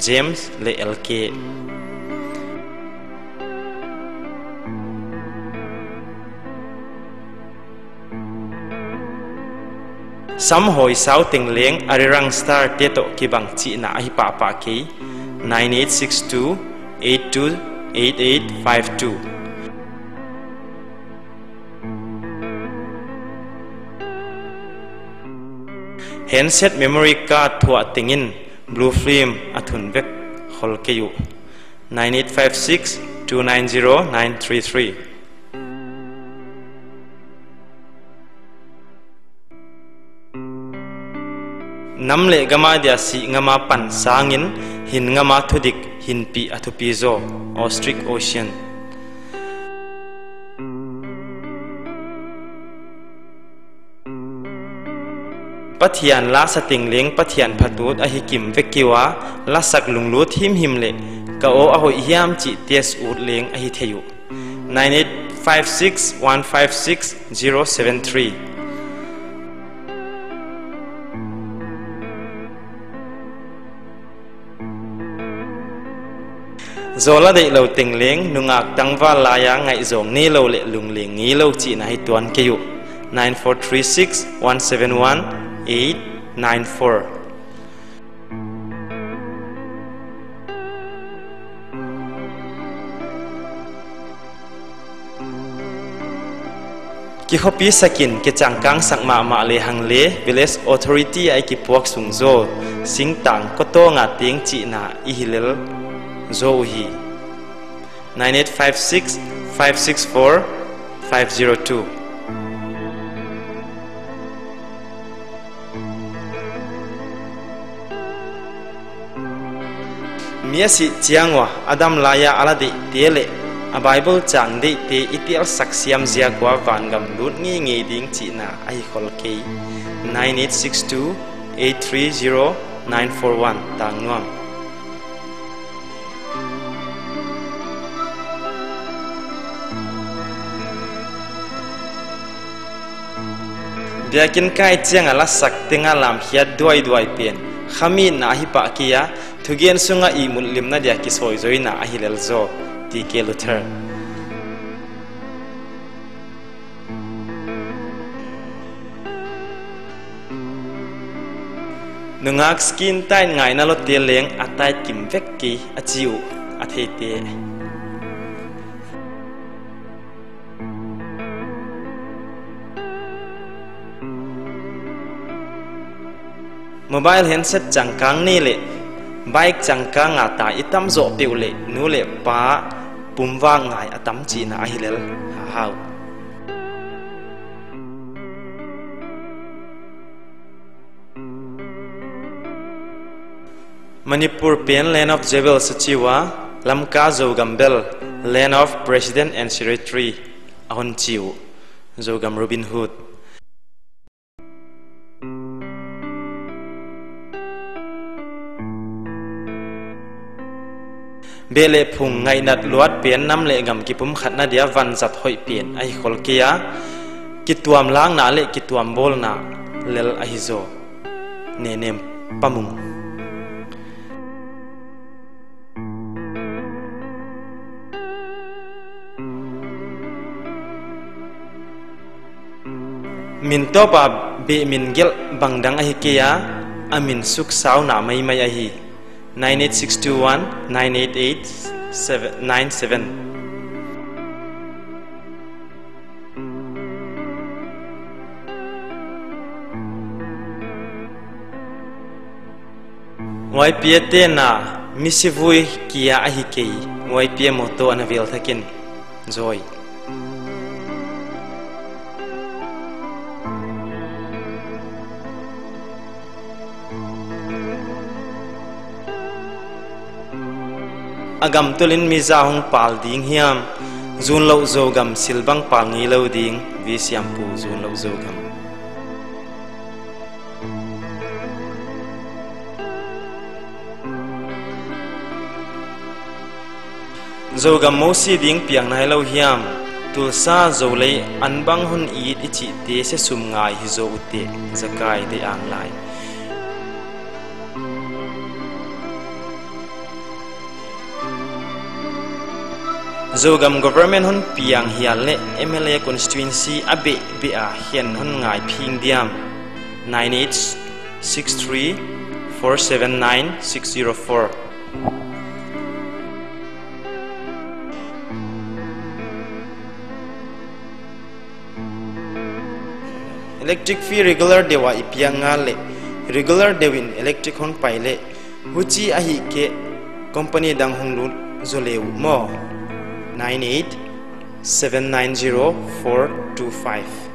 James และ LKซัมหอยสาวติงเลี้ยงอาริรังสตาร์เตโตกิบังจีน่าฮิปาปากี9862828852เห็นเซตเมมโมรี่การ์ดถั่วติงินบลูฟิล์มอัทุนเวกฮอลเกยู9856290933น้ำเละกมาเดียสีงมาปันสางินหินงมาทุดิกหินปีอัทุปีโซออสตริกโอเชียนปัทยานลาสติงเลี้ยงปัทยานพัดดูดอหิกิมเวกิวาลาสักลุงลูดหิมเละกะโออโหยามจิเตสอูดเลี้ยงอหิเทยุ9856156073โซลาเดลติงเลี้ยงนุงอักตังวาลายาไงจงนี่เราเละลุงเลี้ยงนี้เราจีน่าให้ตัวนี้อยู่94161489กิฮอปีสกินกิจังกังสังมาเลหังเล Village Authority ไอกิพวกสุงโซสิงตังก็โตงาติงจีน่าอิฮิเลลZohi 9856564502มีสิเจียงวะอดัมลายาอาลาดิเตเลa Bible จังดิเตอิติอัลสักเซียมเจียกว่าวันกำลุดงี้งี้ดิ้งจีน่าไอคอลเก9862830941ต่างนวมเดียกินไก่เจียงอาลาสักติงอาลามเฮียดด้วยเปลี่ยนขมิ้นนาฮิปะกียาทุกเย็นสุงอีมุลลิมนาเดียกิสอยจอยนาอหิเลลโซดีเกลูเทอร์นุงักสกินไตไงนาลดเตียเลี้ยงอัตไตกิมเวกกีอจิวอัตเฮเตโมบายเห็นเซ็ตจังกังนี่เลยไบค์จังกังอาตาอิตัมโจปิวเลยนูเลยป้าปุ่มว่างไงอาตัมจีน่าฮิเลลฮาวมณีปูร์เป็น Land of Jebel สจิวะลำกาโจกัมเบล Land of President and Secretary ออนจิวโจกัมโรบินฮูดเบลพุงไงนัดลวดเปลี่ยนน้ำเละกำกิปุ่มขัดนาเดียวันจัดหอยเปลี่ยนไอคอลเกียกิตัวมล้างนาเละกิตัวมโบลนาเลลไอโซเนเนมปะมุงมินโตปาเบมินเกลบังดังไอเกียอามินสุกสาวนาไม่ไอฮี9862198797ไว้เปียเตน่ามิสิวุยกิยาอหิเกยไว้เปียโมโตอนาเวลทักินจอยอากำตุลินมิจาหงปาลดิ้งเฮียมจูนเล่าโจกำสิลบังปาลงี้เล่าดิ้งวิสยามปูจูนเล่าโจกำโจกำโมสีดิ้งเปียงนายเล่าเฮียมตุลซาโจเลยอันบังหุนอีดอิจิเตเสสุมงายฮิโจอุเตจะกายได้อ่างไล Zogam government hun piang hial le MLA constituency abe be a hian hun ngai phing diam 9863479604 electric fee regular dewa ipiang nga le regular dewin electric hon pai le huchi ahi ke company dang hong lu zoleu mo 98790425